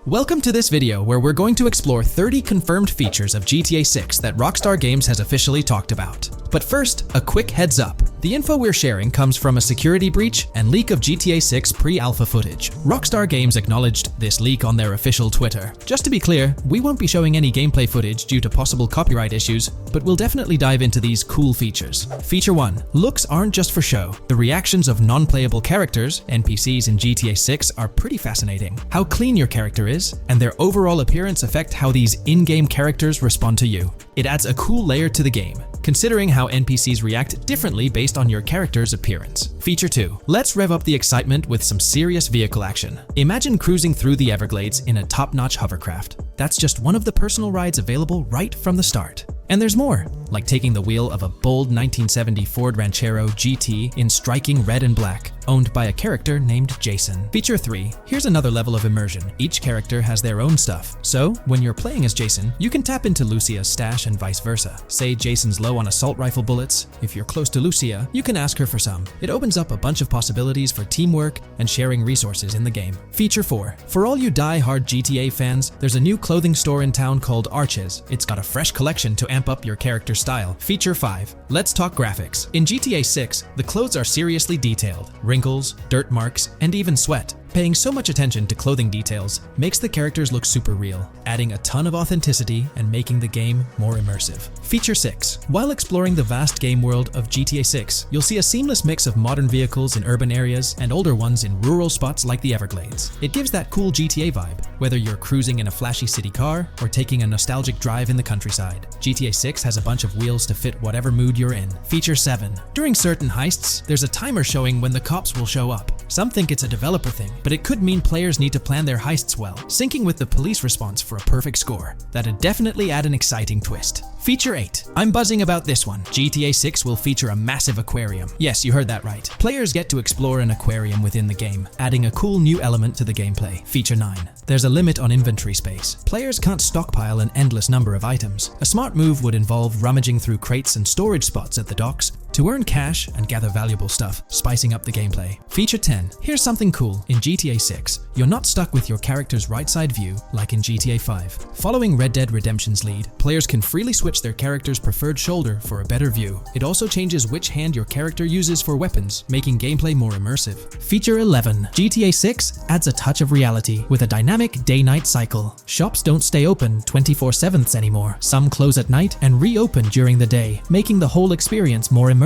Welcome to this video where we're going to explore 30 confirmed features of GTA 6 that Rockstar Games has officially talked about. But first, a quick heads up. The info we're sharing comes from a security breach and leak of GTA 6 pre-alpha footage. Rockstar Games acknowledged this leak on their official Twitter. Just to be clear, we won't be showing any gameplay footage due to possible copyright issues, but we'll definitely dive into these cool features. Feature 1. Looks aren't just for show. The reactions of non-playable characters, NPCs in GTA 6, are pretty fascinating. How clean your character is, and their overall appearance affect how these in-game characters respond to you. It adds a cool layer to the game, considering how NPCs react differently based on your character's appearance. Feature 2. Let's rev up the excitement with some serious vehicle action. Imagine cruising through the Everglades in a top-notch hovercraft. That's just one of the personal rides available right from the start. And there's more, like taking the wheel of a bold 1970 Ford Ranchero GT in striking red and black, owned by a character named Jason. Feature 3. Here's another level of immersion. Each character has their own stuff, so when you're playing as Jason, you can tap into Lucia's stash and vice versa. Say Jason's low on assault rifle bullets. If you're close to Lucia, you can ask her for some. It opens up a bunch of possibilities for teamwork and sharing resources in the game. Feature 4. For all you die-hard GTA fans, there's a new clothing store in town called Arches. It's got a fresh collection to amp up your character's style. Feature 5. Let's talk graphics. In GTA 6, the clothes are seriously detailed. Wrinkles, dirt marks, and even sweat. Paying so much attention to clothing details makes the characters look super real, adding a ton of authenticity and making the game more immersive. Feature 6. While exploring the vast game world of GTA 6, you'll see a seamless mix of modern vehicles in urban areas and older ones in rural spots like the Everglades. It gives that cool GTA vibe, whether you're cruising in a flashy city car or taking a nostalgic drive in the countryside. GTA 6 has a bunch of wheels to fit whatever mood you're in. Feature 7. During certain heists, there's a timer showing when the cops will show up. Some think it's a developer thing, but it could mean players need to plan their heists well, syncing with the police response for a perfect score. That'd definitely add an exciting twist. Feature 8. I'm buzzing about this one. GTA 6 will feature a massive aquarium. Yes, you heard that right. Players get to explore an aquarium within the game, adding a cool new element to the gameplay. Feature 9. There's a limit on inventory space. Players can't stockpile an endless number of items. A smart move would involve rummaging through crates and storage spots at the docks to earn cash and gather valuable stuff, spicing up the gameplay. Feature 10. Here's something cool. In GTA 6, you're not stuck with your character's right side view like in GTA 5. Following Red Dead Redemption's lead, players can freely switch their character's preferred shoulder for a better view. It also changes which hand your character uses for weapons, making gameplay more immersive. Feature 11. GTA 6 adds a touch of reality with a dynamic day-night cycle. Shops don't stay open 24/7 anymore. Some close at night and reopen during the day, making the whole experience more immersive.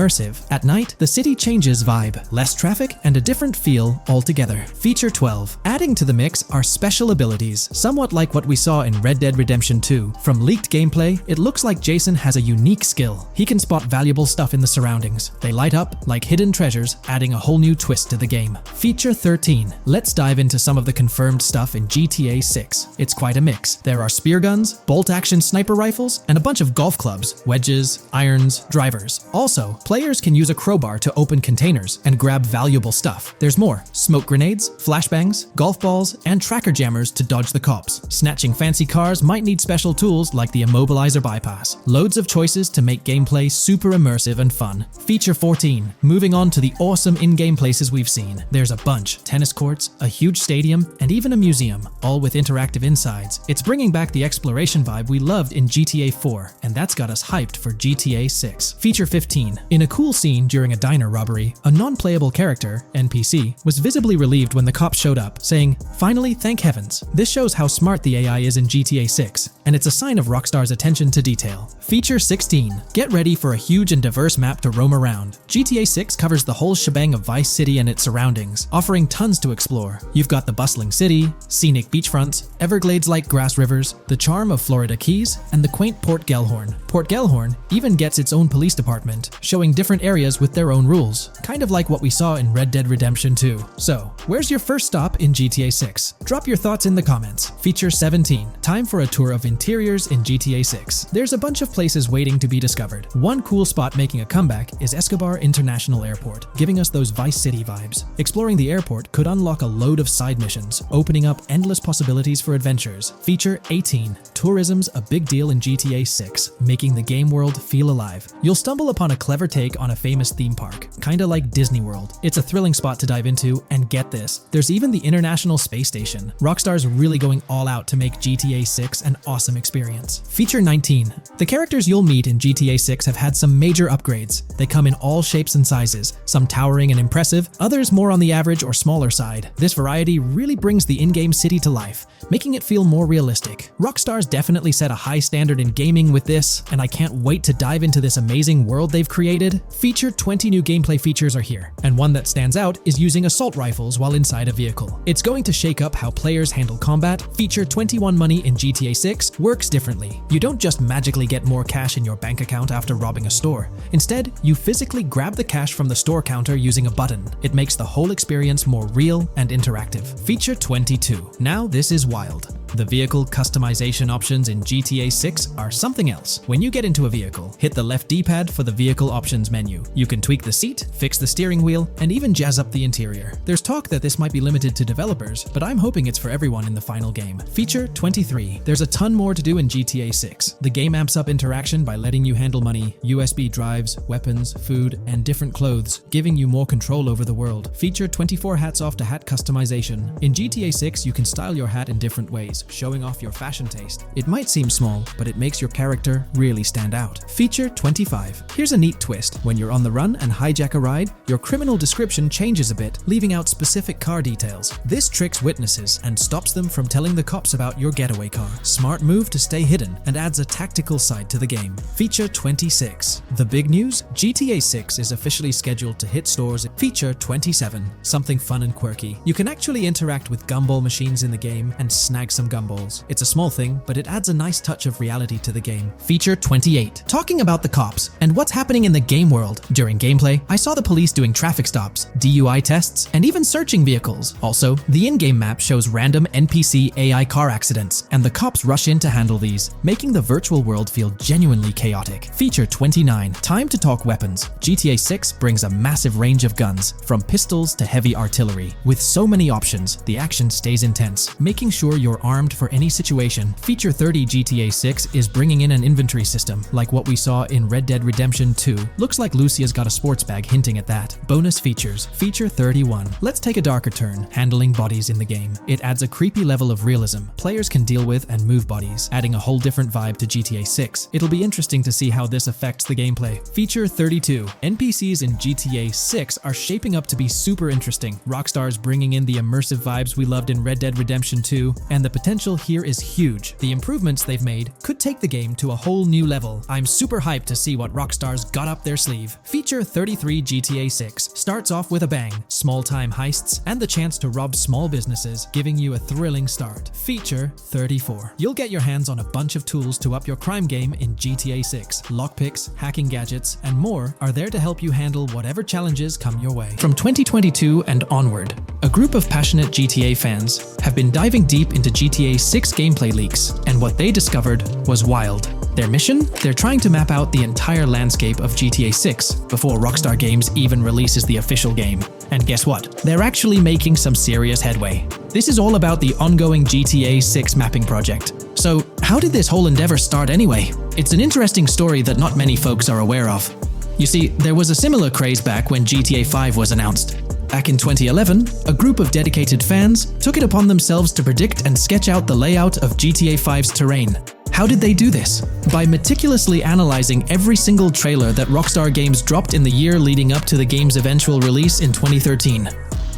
At night, the city changes vibe, less traffic, and a different feel altogether. Feature 12. Adding to the mix are special abilities, somewhat like what we saw in Red Dead Redemption 2. From leaked gameplay, it looks like Jason has a unique skill. He can spot valuable stuff in the surroundings. They light up like hidden treasures, adding a whole new twist to the game. Feature 13. Let's dive into some of the confirmed stuff in GTA 6. It's quite a mix. There are spear guns, bolt-action sniper rifles, and a bunch of golf clubs, wedges, irons, drivers. Also, players can use a crowbar to open containers and grab valuable stuff. There's more. Smoke grenades, flashbangs, golf balls, and tracker jammers to dodge the cops. Snatching fancy cars might need special tools like the immobilizer bypass. Loads of choices to make gameplay super immersive and fun. Feature 14. Moving on to the awesome in-game places we've seen. There's a bunch. Tennis courts, a huge stadium, and even a museum, all with interactive insides. It's bringing back the exploration vibe we loved in GTA 4, and that's got us hyped for GTA 6. Feature 15. In a cool scene during a diner robbery, a non-playable character, NPC, was visibly relieved when the cops showed up, saying, "Finally, thank heavens." This shows how smart the AI is in GTA 6, and it's a sign of Rockstar's attention to detail. Feature 16. Get ready for a huge and diverse map to roam around. GTA 6 covers the whole shebang of Vice City and its surroundings, offering tons to explore. You've got the bustling city, scenic beachfronts, Everglades-like grass rivers, the charm of Florida Keys, and the quaint Port Gellhorn. Port Gellhorn even gets its own police department, showing different areas with their own rules, kind of like what we saw in Red Dead Redemption 2. So, where's your first stop in GTA 6? Drop your thoughts in the comments. Feature 17. Time for a tour of interiors in GTA 6. There's a bunch of places waiting to be discovered. One cool spot making a comeback is Escobar International Airport, giving us those Vice City vibes. Exploring the airport could unlock a load of side missions, opening up endless possibilities for adventures. Feature 18. Tourism's a big deal in GTA 6, making the game world feel alive. You'll stumble upon a clever take on a famous theme park, kinda like Disney World. It's a thrilling spot to dive into, and get this, there's even the International Space Station. Rockstar's really going all out to make GTA 6 an awesome experience. Feature 19. The characters you'll meet in GTA 6 have had some major upgrades. They come in all shapes and sizes, some towering and impressive, others more on the average or smaller side. This variety really brings the in-game city to life, making it feel more realistic. Rockstar's definitely set a high standard in gaming with this, and I can't wait to dive into this amazing world they've created. Feature 20 new gameplay features are here, and one that stands out is using assault rifles while inside a vehicle. It's going to shake up how players handle combat. Feature 21 money in GTA 6 works differently. You don't just magically get more cash in your bank account after robbing a store. Instead, you physically grab the cash from the store counter using a button. It makes the whole experience more real and interactive. Feature 22. Now this is wild. The vehicle customization options in GTA 6 are something else. When you get into a vehicle, hit the left D-pad for the vehicle options menu. You can tweak the seat, fix the steering wheel, and even jazz up the interior. There's talk that this might be limited to developers, but I'm hoping it's for everyone in the final game. Feature 23. There's a ton more to do in GTA 6. The game amps up interaction by letting you handle money, USB drives, weapons, food, and different clothes, giving you more control over the world. Feature 24 hats off to hat customization. In GTA 6, you can style your hat in different ways, showing off your fashion taste. It might seem small, but it makes your character really stand out. Feature 25. Here's a neat twist. When you're on the run and hijack a ride, your criminal description changes a bit, leaving out specific car details. This tricks witnesses and stops them from telling the cops about your getaway car. Smart move to stay hidden and adds a tactical side to the game. Feature 26. The big news? GTA 6 is officially scheduled to hit stores. Feature 27. Something fun and quirky. You can actually interact with gumball machines in the game and snag some gumballs. It's a small thing, but it adds a nice touch of reality to the game. Feature 28. Talking about the cops and what's happening in the game world. During gameplay, I saw the police doing traffic stops, DUI tests, and even searching vehicles. Also, the in-game map shows random NPC AI car accidents, and the cops rush in to handle these, making the virtual world feel genuinely chaotic. Feature 29. Time to talk weapons. GTA 6 brings a massive range of guns, from pistols to heavy artillery. With so many options, the action stays intense, making sure you're armed for any situation. Feature 30. GTA 6 is bringing in an inventory system, like what we saw in Red Dead Redemption 2. Looks like Lucia's got a sports bag hinting at that. Bonus features. Feature 31. Let's take a darker turn, handling bodies in the game. It adds a creepy level of realism. Players can deal with and move bodies, adding a whole different vibe to GTA 6. It'll be interesting to see how this affects the gameplay. Feature 32. NPCs in GTA 6 are shaping up to be super interesting. Rockstar's bringing in the immersive vibes we loved in Red Dead Redemption 2, and the potential here is huge. The improvements they've made could take the game to a whole new level. I'm super hyped to see what Rockstar's got up their sleeve. Feature 33. GTA 6 starts off with a bang, small-time heists, and the chance to rob small businesses, giving you a thrilling start. Feature 34. You'll get your hands on a bunch of tools to up your crime game in GTA 6. Lockpicks, hacking gadgets, and more are there to help you handle whatever challenges come your way. From 2022 and onward, a group of passionate GTA fans have been diving deep into GTA 6 gameplay leaks, and what they discovered was wild. Their mission? They're trying to map out the entire landscape of GTA 6 before Rockstar Games even releases the official game. And guess what? They're actually making some serious headway. This is all about the ongoing GTA 6 mapping project. So, how did this whole endeavor start anyway? It's an interesting story that not many folks are aware of. You see, there was a similar craze back when GTA 5 was announced. Back in 2011, a group of dedicated fans took it upon themselves to predict and sketch out the layout of GTA 5's terrain. How did they do this? By meticulously analyzing every single trailer that Rockstar Games dropped in the year leading up to the game's eventual release in 2013.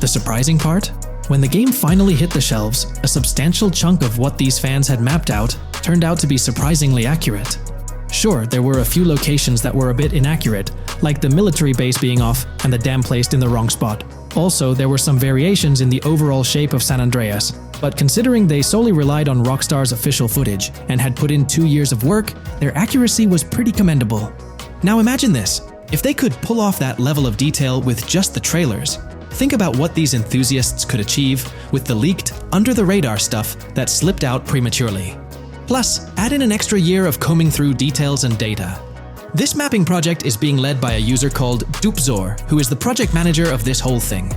The surprising part? When the game finally hit the shelves, a substantial chunk of what these fans had mapped out turned out to be surprisingly accurate. Sure, there were a few locations that were a bit inaccurate, like the military base being off and the dam placed in the wrong spot. Also, there were some variations in the overall shape of San Andreas, but considering they solely relied on Rockstar's official footage and had put in 2 years of work, their accuracy was pretty commendable. Now imagine this, if they could pull off that level of detail with just the trailers, think about what these enthusiasts could achieve with the leaked, under-the-radar stuff that slipped out prematurely. Plus, add in an extra year of combing through details and data. This mapping project is being led by a user called Dupzor, who is the project manager of this whole thing.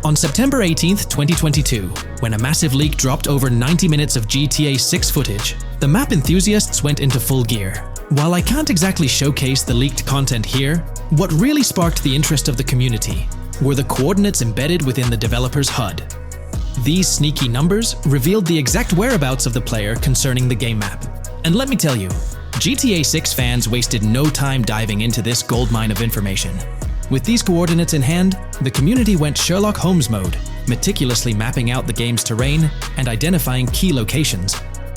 On September 18th, 2022, when a massive leak dropped over 90 minutes of GTA 6 footage, the map enthusiasts went into full gear. While I can't exactly showcase the leaked content here, what really sparked the interest of the community were the coordinates embedded within the developer's HUD. These sneaky numbers revealed the exact whereabouts of the player concerning the game map. And let me tell you, GTA 6 fans wasted no time diving into this goldmine of information. With these coordinates in hand, the community went Sherlock Holmes mode, meticulously mapping out the game's terrain and identifying key locations.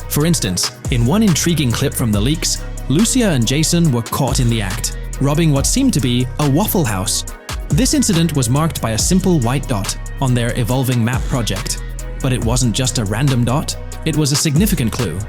For instance, in one intriguing clip from the leaks, Lucia and Jason were caught in the act, robbing what seemed to be a Waffle House. This incident was marked by a simple white dot on their evolving map project. But it wasn't just a random dot, it was a significant clue.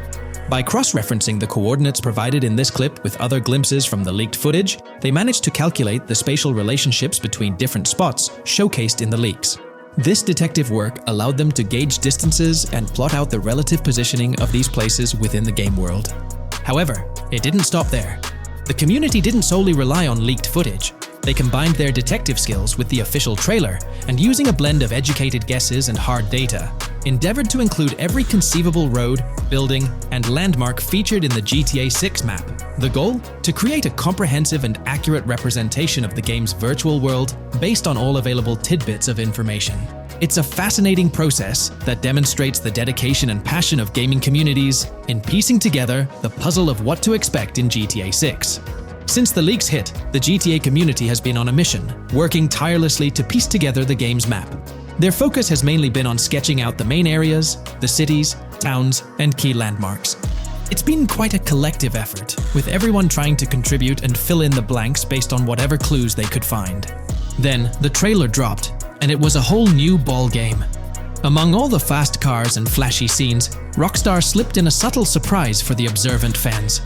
By cross-referencing the coordinates provided in this clip with other glimpses from the leaked footage, they managed to calculate the spatial relationships between different spots showcased in the leaks. This detective work allowed them to gauge distances and plot out the relative positioning of these places within the game world. However, it didn't stop there. The community didn't solely rely on leaked footage. They combined their detective skills with the official trailer and, using a blend of educated guesses and hard data, endeavored to include every conceivable road, building, and landmark featured in the GTA 6 map. The goal? To create a comprehensive and accurate representation of the game's virtual world based on all available tidbits of information. It's a fascinating process that demonstrates the dedication and passion of gaming communities in piecing together the puzzle of what to expect in GTA 6. Since the leaks hit, the GTA community has been on a mission, working tirelessly to piece together the game's map. Their focus has mainly been on sketching out the main areas, the cities, towns, and key landmarks. It's been quite a collective effort, with everyone trying to contribute and fill in the blanks based on whatever clues they could find. Then, the trailer dropped, and it was a whole new ball game. Among all the fast cars and flashy scenes, Rockstar slipped in a subtle surprise for the observant fans.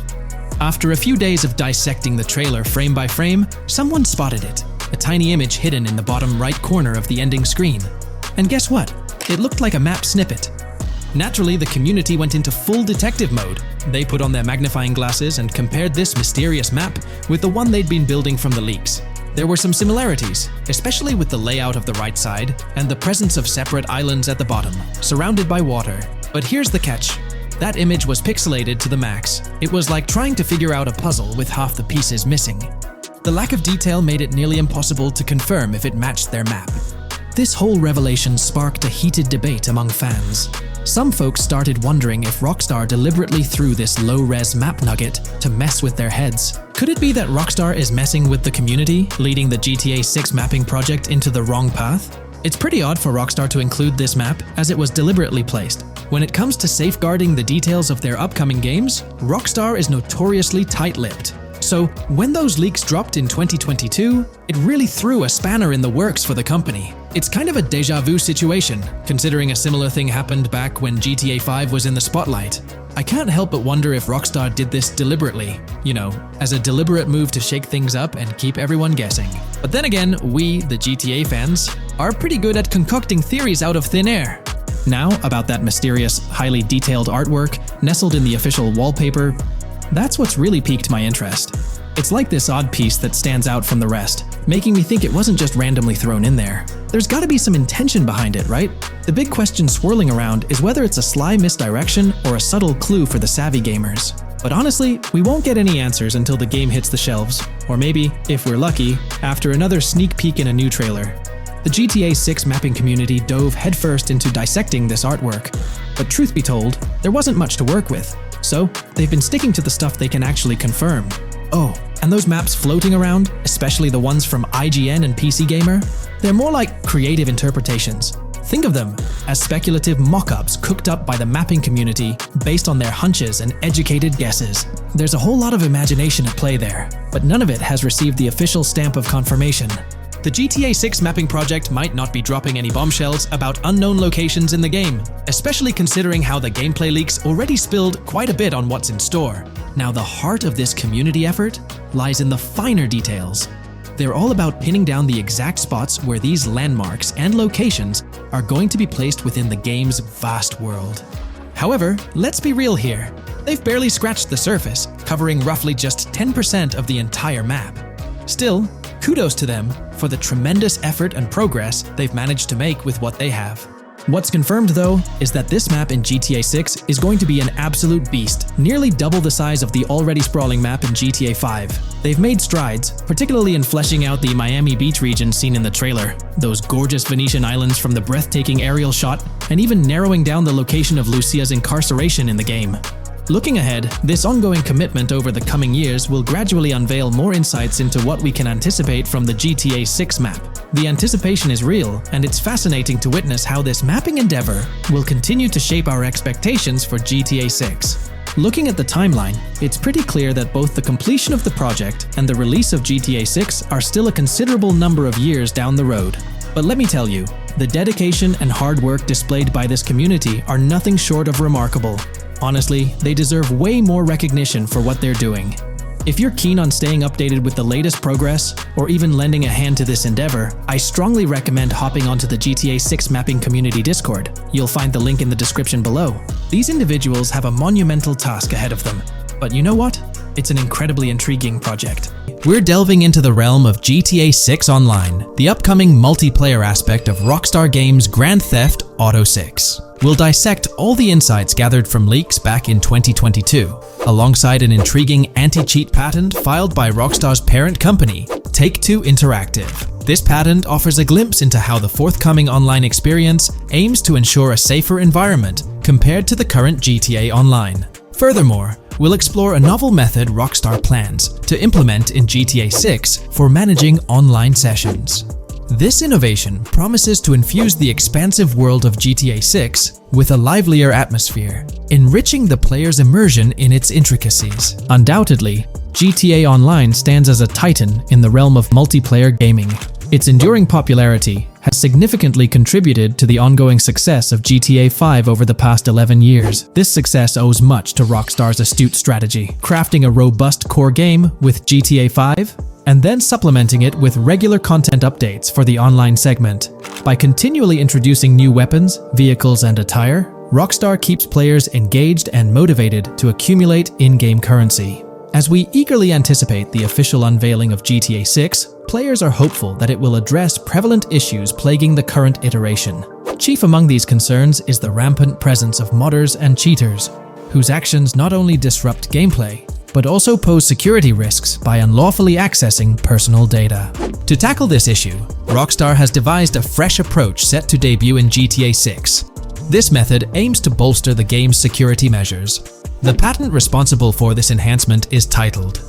After a few days of dissecting the trailer frame by frame, someone spotted it, a tiny image hidden in the bottom right corner of the ending screen. And guess what? It looked like a map snippet. Naturally, the community went into full detective mode. They put on their magnifying glasses and compared this mysterious map with the one they'd been building from the leaks. There were some similarities, especially with the layout of the right side and the presence of separate islands at the bottom, surrounded by water. But here's the catch. That image was pixelated to the max. It was like trying to figure out a puzzle with half the pieces missing. The lack of detail made it nearly impossible to confirm if it matched their map. This whole revelation sparked a heated debate among fans. Some folks started wondering if Rockstar deliberately threw this low-res map nugget to mess with their heads. Could it be that Rockstar is messing with the community, leading the GTA 6 mapping project into the wrong path? It's pretty odd for Rockstar to include this map, as it was deliberately placed. When it comes to safeguarding the details of their upcoming games, Rockstar is notoriously tight-lipped. So, when those leaks dropped in 2022, it really threw a spanner in the works for the company. It's kind of a déjà vu situation, considering a similar thing happened back when GTA 5 was in the spotlight. I can't help but wonder if Rockstar did this deliberately, as a deliberate move to shake things up and keep everyone guessing. But then again, we, the GTA fans, are pretty good at concocting theories out of thin air. Now, about that mysterious, highly detailed artwork nestled in the official wallpaper, that's what's really piqued my interest. It's like this odd piece that stands out from the rest, making me think it wasn't just randomly thrown in there. There's gotta be some intention behind it, right? The big question swirling around is whether it's a sly misdirection or a subtle clue for the savvy gamers. But honestly, we won't get any answers until the game hits the shelves, or maybe, if we're lucky, after another sneak peek in a new trailer. The GTA 6 mapping community dove headfirst into dissecting this artwork, but truth be told, there wasn't much to work with. So, they've been sticking to the stuff they can actually confirm. Oh, and those maps floating around, especially the ones from IGN and PC Gamer, they're more like creative interpretations. Think of them as speculative mock-ups cooked up by the mapping community based on their hunches and educated guesses. There's a whole lot of imagination at play there, but none of it has received the official stamp of confirmation. The GTA 6 mapping project might not be dropping any bombshells about unknown locations in the game, especially considering how the gameplay leaks already spilled quite a bit on what's in store. Now, the heart of this community effort lies in the finer details. They're all about pinning down the exact spots where these landmarks and locations are going to be placed within the game's vast world. However, let's be real here. They've barely scratched the surface, covering roughly just 10% of the entire map. Still, kudos to them for the tremendous effort and progress they've managed to make with what they have. What's confirmed, though, is that this map in GTA 6 is going to be an absolute beast, nearly double the size of the already sprawling map in GTA 5. They've made strides, particularly in fleshing out the Miami Beach region seen in the trailer, those gorgeous Venetian islands from the breathtaking aerial shot, and even narrowing down the location of Lucia's incarceration in the game. Looking ahead, this ongoing commitment over the coming years will gradually unveil more insights into what we can anticipate from the GTA 6 map. The anticipation is real, and it's fascinating to witness how this mapping endeavor will continue to shape our expectations for GTA 6. Looking at the timeline, it's pretty clear that both the completion of the project and the release of GTA 6 are still a considerable number of years down the road. But let me tell you, the dedication and hard work displayed by this community are nothing short of remarkable. Honestly, they deserve way more recognition for what they're doing. If you're keen on staying updated with the latest progress, or even lending a hand to this endeavor, I strongly recommend hopping onto the GTA 6 Mapping Community Discord. You'll find the link in the description below. These individuals have a monumental task ahead of them. But you know what? It's an incredibly intriguing project. We're delving into the realm of GTA 6 Online, the upcoming multiplayer aspect of Rockstar Games' Grand Theft Auto 6. We'll dissect all the insights gathered from leaks back in 2022, alongside an intriguing anti-cheat patent filed by Rockstar's parent company, Take-Two Interactive. This patent offers a glimpse into how the forthcoming online experience aims to ensure a safer environment compared to the current GTA Online. Furthermore, we'll explore a novel method Rockstar plans to implement in GTA 6 for managing online sessions. This innovation promises to infuse the expansive world of GTA 6 with a livelier atmosphere, enriching the player's immersion in its intricacies. Undoubtedly, GTA Online stands as a titan in the realm of multiplayer gaming. Its enduring popularity has significantly contributed to the ongoing success of GTA 5 over the past 11 years. This success owes much to Rockstar's astute strategy, crafting a robust core game with GTA 5, and then supplementing it with regular content updates for the online segment. By continually introducing new weapons, vehicles, and attire, Rockstar keeps players engaged and motivated to accumulate in-game currency. As we eagerly anticipate the official unveiling of GTA 6, players are hopeful that it will address prevalent issues plaguing the current iteration. Chief among these concerns is the rampant presence of modders and cheaters, whose actions not only disrupt gameplay, but also pose security risks by unlawfully accessing personal data. To tackle this issue, Rockstar has devised a fresh approach set to debut in GTA 6. This method aims to bolster the game's security measures. The patent responsible for this enhancement is titled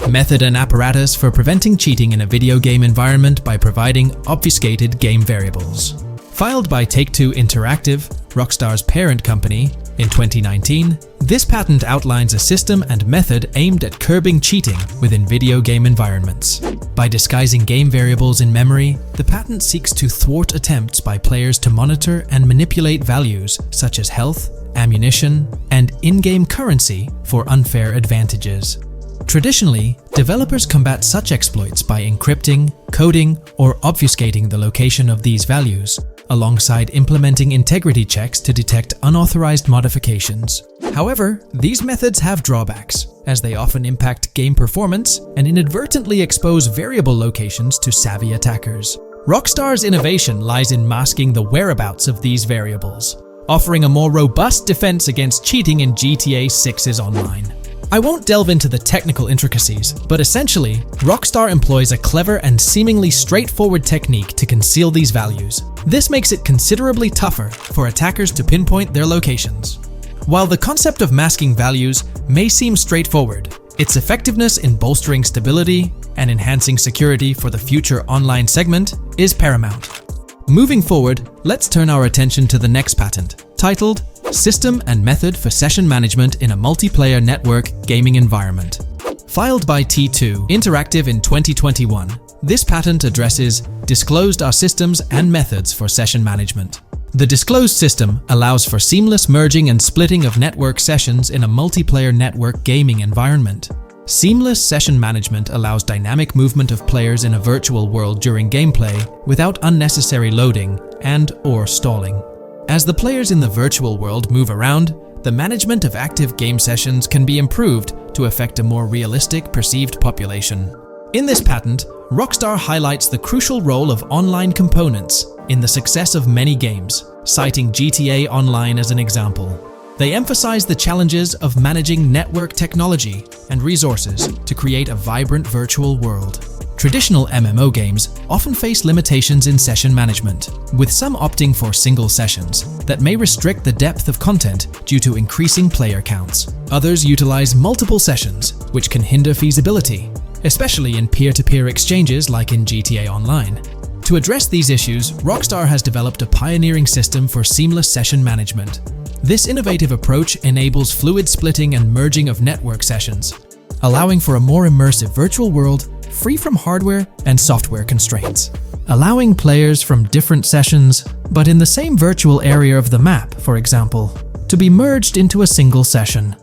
Method and Apparatus for Preventing Cheating in a Video Game Environment by Providing Obfuscated Game Variables. Filed by Take-Two Interactive, Rockstar's parent company, in 2019, this patent outlines a system and method aimed at curbing cheating within video game environments. By disguising game variables in memory, the patent seeks to thwart attempts by players to monitor and manipulate values such as health, ammunition, and in-game currency for unfair advantages. Traditionally, developers combat such exploits by encrypting, coding, or obfuscating the location of these values, alongside implementing integrity checks to detect unauthorized modifications. However, these methods have drawbacks, as they often impact game performance and inadvertently expose variable locations to savvy attackers. Rockstar's innovation lies in masking the whereabouts of these variables, offering a more robust defense against cheating in GTA 6's online. I won't delve into the technical intricacies, but essentially, Rockstar employs a clever and seemingly straightforward technique to conceal these values. This makes it considerably tougher for attackers to pinpoint their locations. While the concept of masking values may seem straightforward, its effectiveness in bolstering stability and enhancing security for the future online segment is paramount. Moving forward, let's turn our attention to the next patent, titled System and Method for Session Management in a Multiplayer Network Gaming Environment. Filed by T2 Interactive in 2021, this patent addresses disclosed are systems and methods for session management. The disclosed system allows for seamless merging and splitting of network sessions in a multiplayer network gaming environment. Seamless session management allows dynamic movement of players in a virtual world during gameplay without unnecessary loading and/or stalling. As the players in the virtual world move around, the management of active game sessions can be improved to affect a more realistic perceived population. In this patent, Rockstar highlights the crucial role of online components in the success of many games, citing GTA Online as an example. They emphasize the challenges of managing network technology and resources to create a vibrant virtual world. Traditional MMO games often face limitations in session management, with some opting for single sessions that may restrict the depth of content due to increasing player counts. Others utilize multiple sessions, which can hinder feasibility, especially in peer-to-peer exchanges like in GTA Online. To address these issues, Rockstar has developed a pioneering system for seamless session management. This innovative approach enables fluid splitting and merging of network sessions, allowing for a more immersive virtual world free from hardware and software constraints. Allowing players from different sessions, but in the same virtual area of the map, for example, to be merged into a single session.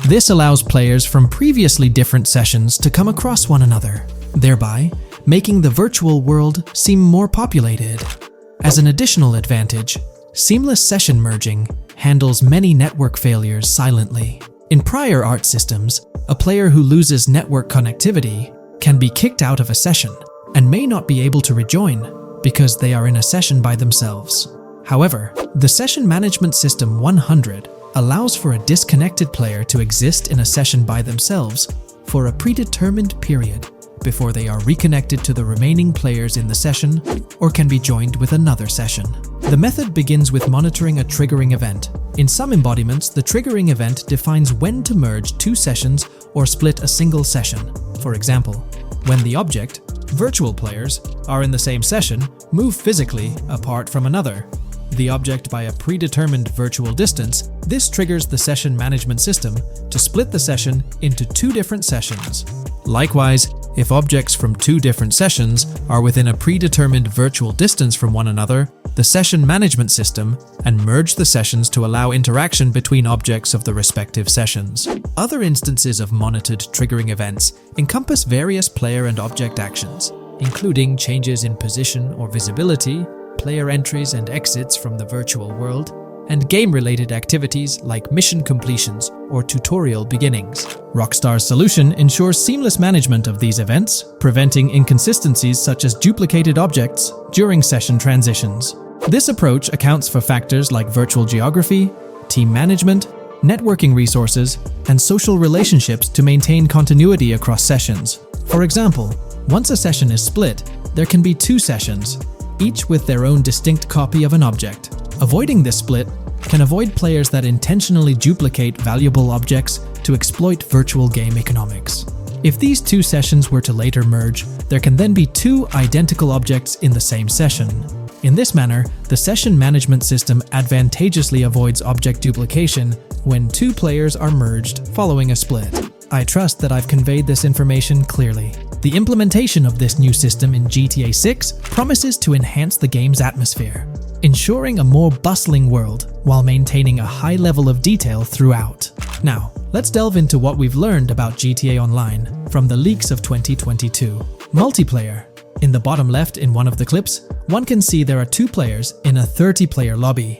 This allows players from previously different sessions to come across one another, thereby making the virtual world seem more populated. As an additional advantage, seamless session merging handles many network failures silently. In prior art systems, a player who loses network connectivity can be kicked out of a session and may not be able to rejoin because they are in a session by themselves. However, the Session Management System 100 allows for a disconnected player to exist in a session by themselves for a predetermined period before they are reconnected to the remaining players in the session or can be joined with another session. The method begins with monitoring a triggering event. In some embodiments, the triggering event defines when to merge two sessions or split a single session. For example, when the object, virtual players, are in the same session, move physically apart from another, the object by a predetermined virtual distance, this triggers the session management system to split the session into two different sessions. Likewise, if objects from two different sessions are within a predetermined virtual distance from one another, the session management system and merge the sessions to allow interaction between objects of the respective sessions. Other instances of monitored triggering events encompass various player and object actions, including changes in position or visibility, player entries and exits from the virtual world, and game-related activities like mission completions or tutorial beginnings. Rockstar's solution ensures seamless management of these events, preventing inconsistencies such as duplicated objects during session transitions. This approach accounts for factors like virtual geography, team management, networking resources, and social relationships to maintain continuity across sessions. For example, once a session is split, there can be two sessions, each with their own distinct copy of an object. Avoiding this split can avoid players that intentionally duplicate valuable objects to exploit virtual game economics. If these two sessions were to later merge, there can then be two identical objects in the same session. In this manner, the session management system advantageously avoids object duplication when two players are merged following a split. I trust that I've conveyed this information clearly. The implementation of this new system in GTA 6 promises to enhance the game's atmosphere, ensuring a more bustling world while maintaining a high level of detail throughout. Now, let's delve into what we've learned about GTA Online from the leaks of 2022. Multiplayer. In the bottom left in one of the clips, one can see there are two players in a 30-player lobby.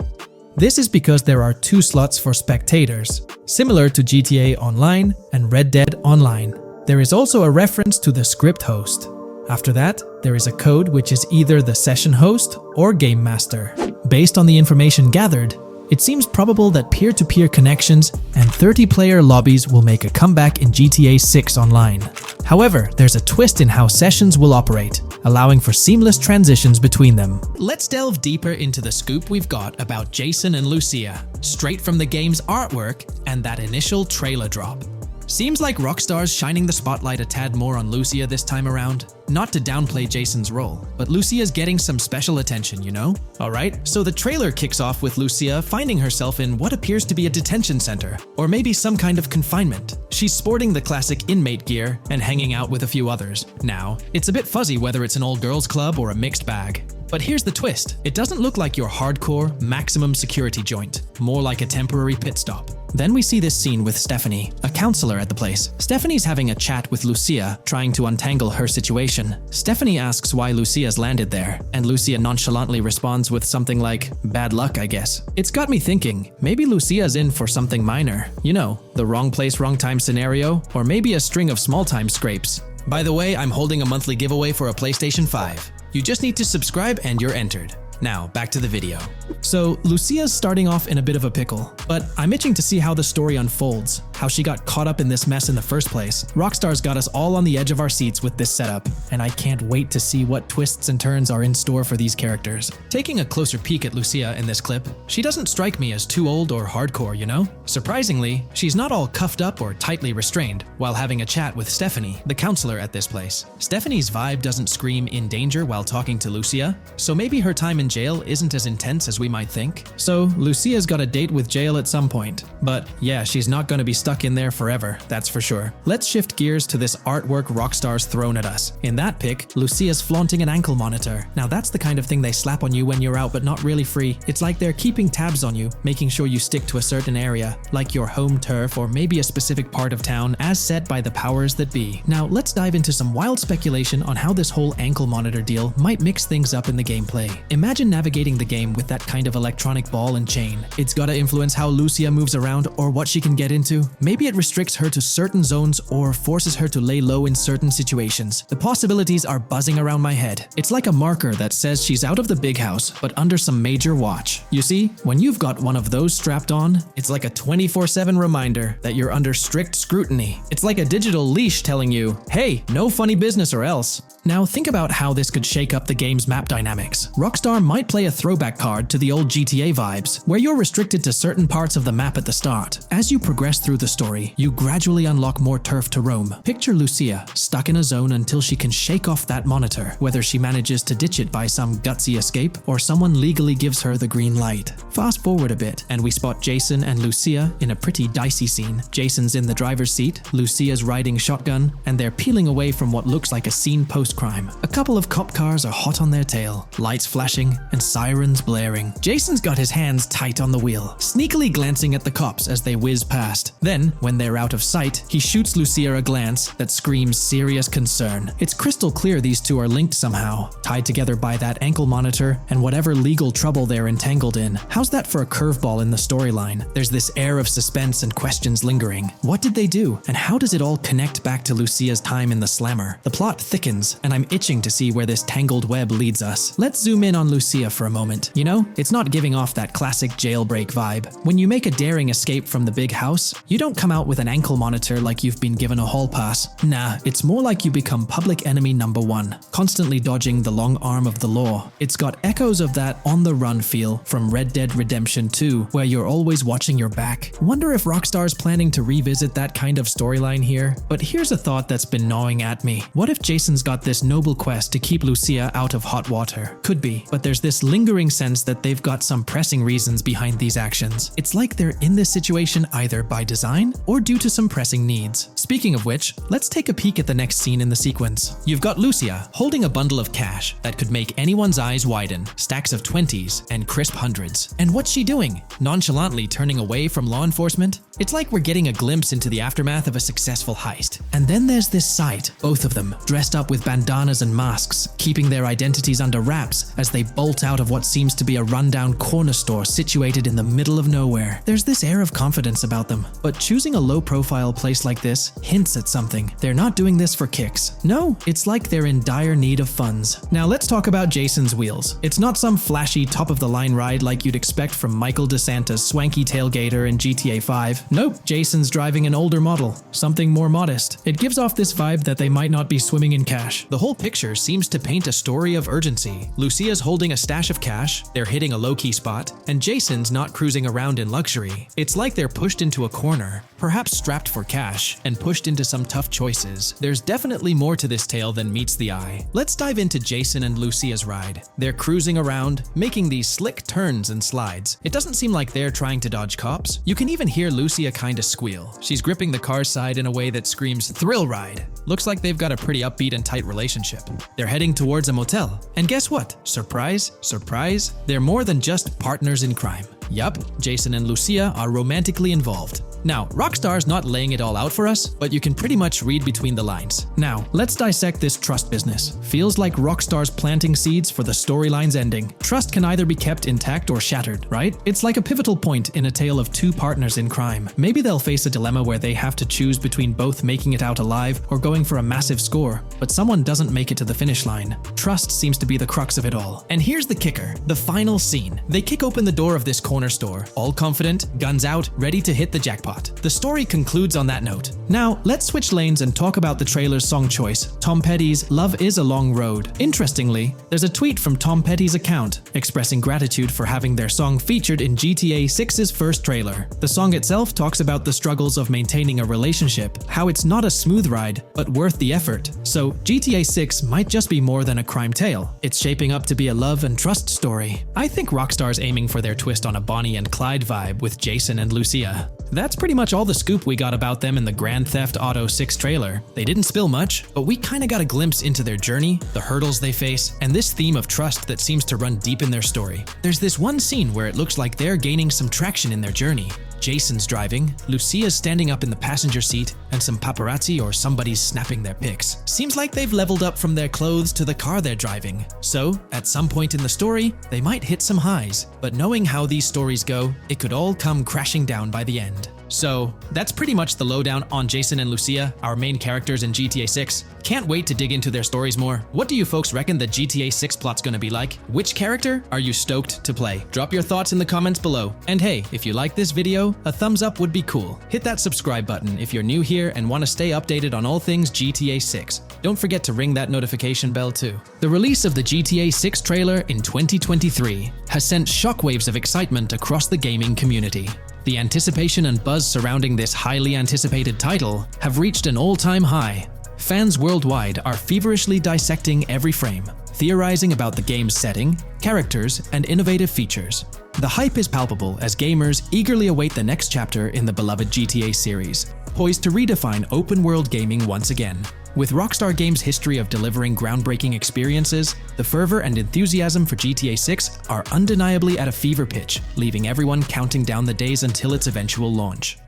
This is because there are two slots for spectators, similar to GTA Online and Red Dead Online. There is also a reference to the script host. After that, there is a code which is either the session host or game master. Based on the information gathered, it seems probable that peer-to-peer connections and 30-player lobbies will make a comeback in GTA 6 Online. However, there's a twist in how sessions will operate, allowing for seamless transitions between them. Let's delve deeper into the scoop we've got about Jason and Lucia, straight from the game's artwork and that initial trailer drop. Seems like Rockstar's shining the spotlight a tad more on Lucia this time around. Not to downplay Jason's role, but Lucia's getting some special attention, you know? Alright, so the trailer kicks off with Lucia finding herself in what appears to be a detention center, or maybe some kind of confinement. She's sporting the classic inmate gear and hanging out with a few others. Now, it's a bit fuzzy whether it's an all-girls club or a mixed bag. But here's the twist. It doesn't look like your hardcore, maximum security joint, more like a temporary pit stop. Then we see this scene with Stephanie, a counselor at the place. Stephanie's having a chat with Lucia, trying to untangle her situation. Stephanie asks why Lucia's landed there, and Lucia nonchalantly responds with something like, "Bad luck, I guess." It's got me thinking, maybe Lucia's in for something minor. You know, the wrong place, wrong time scenario, or maybe a string of small-time scrapes. By the way, I'm holding a monthly giveaway for a PlayStation 5. You just need to subscribe and you're entered. Now, back to the video. So, Lucia's starting off in a bit of a pickle, but I'm itching to see how the story unfolds, how she got caught up in this mess in the first place. Rockstar's got us all on the edge of our seats with this setup, and I can't wait to see what twists and turns are in store for these characters. Taking a closer peek at Lucia in this clip, she doesn't strike me as too old or hardcore, you know? Surprisingly, she's not all cuffed up or tightly restrained while having a chat with Stephanie, the counselor at this place. Stephanie's vibe doesn't scream in danger while talking to Lucia, so maybe her time in jail isn't as intense as we might think. So, Lucia's got a date with jail at some point, but yeah, she's not gonna be stuck in there forever, that's for sure. Let's shift gears to this artwork Rockstar's thrown at us. In that pic, Lucia's flaunting an ankle monitor. Now that's the kind of thing they slap on you when you're out but not really free. It's like they're keeping tabs on you, making sure you stick to a certain area, like your home turf or maybe a specific part of town as set by the powers that be. Now let's dive into some wild speculation on how this whole ankle monitor deal might mix things up in the gameplay. Imagine navigating the game with that kind of electronic ball and chain. It's gotta influence how Lucia moves around or what she can get into. Maybe it restricts her to certain zones or forces her to lay low in certain situations. The possibilities are buzzing around my head. It's like a marker that says she's out of the big house, but under some major watch. You see, when you've got one of those strapped on, it's like a 24/7 reminder that you're under strict scrutiny. It's like a digital leash telling you, hey, no funny business or else. Now think about how this could shake up the game's map dynamics. Rockstar might play a throwback card to the old GTA vibes, where you're restricted to certain parts of the map at the start. As you progress through the story, you gradually unlock more turf to roam. Picture Lucia stuck in a zone until she can shake off that monitor, whether she manages to ditch it by some gutsy escape or someone legally gives her the green light. Fast forward a bit, and we spot Jason and Lucia in a pretty dicey scene. Jason's in the driver's seat, Lucia's riding shotgun, and they're peeling away from what looks like a scene post-crime. A couple of cop cars are hot on their tail, lights flashing and sirens blaring. Jason's got his hands tight on the wheel, sneakily glancing at the cops as they whiz past. Then, when they're out of sight, he shoots Lucia a glance that screams serious concern. It's crystal clear these two are linked somehow, tied together by that ankle monitor and whatever legal trouble they're entangled in. How's that for a curveball in the storyline? There's this air of suspense and questions lingering. What did they do, and how does it all connect back to Lucia's time in the slammer? The plot thickens, and I'm itching to see where this tangled web leads us. Let's zoom in on Lucia for a moment. You know, it's not giving off that classic jailbreak vibe. When you make a daring escape from the big house, you don't come out with an ankle monitor like you've been given a hall pass. Nah, it's more like you become public enemy number one, constantly dodging the long arm of the law. It's got echoes of that on-the-run feel from Red Dead Redemption 2, where you're always watching your back. Wonder if Rockstar's planning to revisit that kind of storyline here? But here's a thought that's been gnawing at me. What if Jason's got this noble quest to keep Lucia out of hot water? Could be, but there's this lingering sense that they've got some pressing reasons behind these actions. It's like they're in this situation either by design or due to some pressing needs. Speaking of which, let's take a peek at the next scene in the sequence. You've got Lucia holding a bundle of cash that could make anyone's eyes widen, stacks of 20s and crisp hundreds. And what's she doing? Nonchalantly turning away from law enforcement? It's like we're getting a glimpse into the aftermath of a successful heist. And then there's this sight, both of them, dressed up with bandanas and masks, keeping their identities under wraps as they bolt out of what seems to be a rundown corner store situated in the middle of nowhere. There's this air of confidence about them, but choosing a low-profile place like this hints at something. They're not doing this for kicks. No, it's like they're in dire need of funds. Now let's talk about Jason's wheels. It's not some flashy top-of-the-line ride like you'd expect from Michael DeSanta's swanky tailgater in GTA 5. Nope, Jason's driving an older model, something more modest. It gives off this vibe that they might not be swimming in cash. The whole picture seems to paint a story of urgency. Lucia's holding a stash of cash, they're hitting a low-key spot, and Jason's not cruising around in luxury. It's like they're pushed into a corner, perhaps strapped for cash, and pushed into some tough choices. There's definitely more to this tale than meets the eye. Let's dive into Jason and Lucia's ride. They're cruising around, making these slick turns and slides. It doesn't seem like they're trying to dodge cops. You can even hear Lucia kinda squeal. She's gripping the car's side in a way that screams thrill ride. Looks like they've got a pretty upbeat and tight relationship. They're heading towards a motel. And guess what? Surprise, surprise, they're more than just partners in crime. Yup, Jason and Lucia are romantically involved. Now, Rockstar's not laying it all out for us, but you can pretty much read between the lines. Now, let's dissect this trust business. Feels like Rockstar's planting seeds for the storyline's ending. Trust can either be kept intact or shattered, right? It's like a pivotal point in a tale of two partners in crime. Maybe they'll face a dilemma where they have to choose between both making it out alive or going for a massive score, but someone doesn't make it to the finish line. Trust seems to be the crux of it all. And here's the kicker, the final scene. They kick open the door of this corner store, all confident, guns out, ready to hit the jackpot. The story concludes on that note. Now, let's switch lanes and talk about the trailer's song choice, Tom Petty's Love Is a Long Road. Interestingly, there's a tweet from Tom Petty's account expressing gratitude for having their song featured in GTA 6's first trailer. The song itself talks about the struggles of maintaining a relationship, how it's not a smooth ride, but worth the effort. So, GTA 6 might just be more than a crime tale. It's shaping up to be a love and trust story. I think Rockstar's aiming for their twist on a Bonnie and Clyde vibe with Jason and Lucia. That's pretty much all the scoop we got about them in the Grand Theft Auto 6 trailer. They didn't spill much, but we kinda got a glimpse into their journey, the hurdles they face, and this theme of trust that seems to run deep in their story. There's this one scene where it looks like they're gaining some traction in their journey. Jason's driving, Lucia's standing up in the passenger seat, and some paparazzi or somebody's snapping their pics. Seems like they've leveled up from their clothes to the car they're driving. So, at some point in the story, they might hit some highs. But knowing how these stories go, it could all come crashing down by the end. So, that's pretty much the lowdown on Jason and Lucia, our main characters in GTA 6. Can't wait to dig into their stories more. What do you folks reckon the GTA 6 plot's gonna be like? Which character are you stoked to play? Drop your thoughts in the comments below. And hey, if you like this video, a thumbs up would be cool. Hit that subscribe button if you're new here and want to stay updated on all things GTA 6. Don't forget to ring that notification bell too. The release of the GTA 6 trailer in 2023 has sent shockwaves of excitement across the gaming community. The anticipation and buzz surrounding this highly anticipated title have reached an all-time high. Fans worldwide are feverishly dissecting every frame, theorizing about the game's setting, characters, and innovative features. The hype is palpable as gamers eagerly await the next chapter in the beloved GTA series, poised to redefine open-world gaming once again. With Rockstar Games' history of delivering groundbreaking experiences, the fervor and enthusiasm for GTA 6 are undeniably at a fever pitch, leaving everyone counting down the days until its eventual launch.